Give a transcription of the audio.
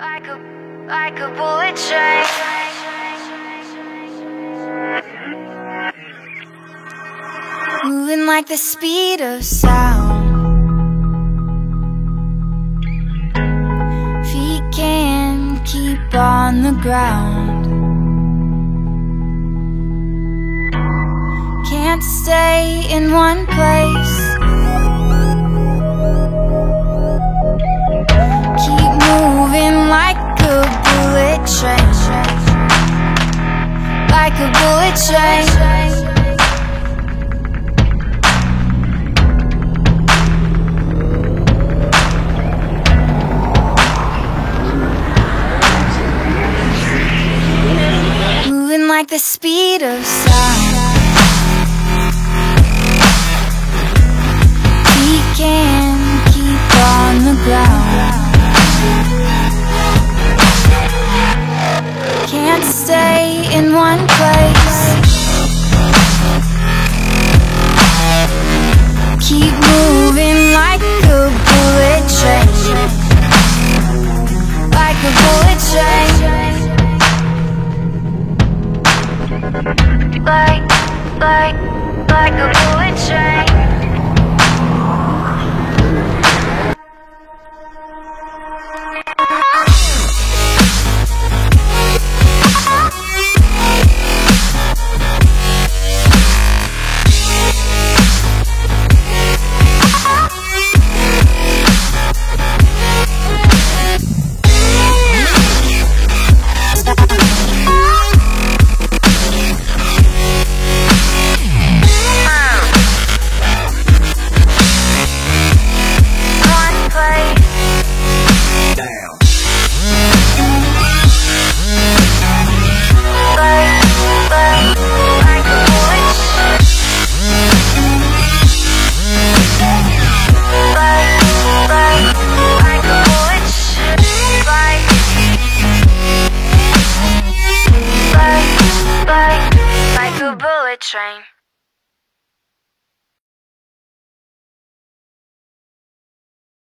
like a bullet train. Moving like the speed of sound. Feet can't keep on the ground. Can't stay in one place. Keep moving like a bullet train. Like a bullet train. Moving like the speed of sound. Feet can't keep on the ground. Can't stay in one place. Keep moving like a bullet train. Like a bullet train. Like a bullet train. Like a bullet train.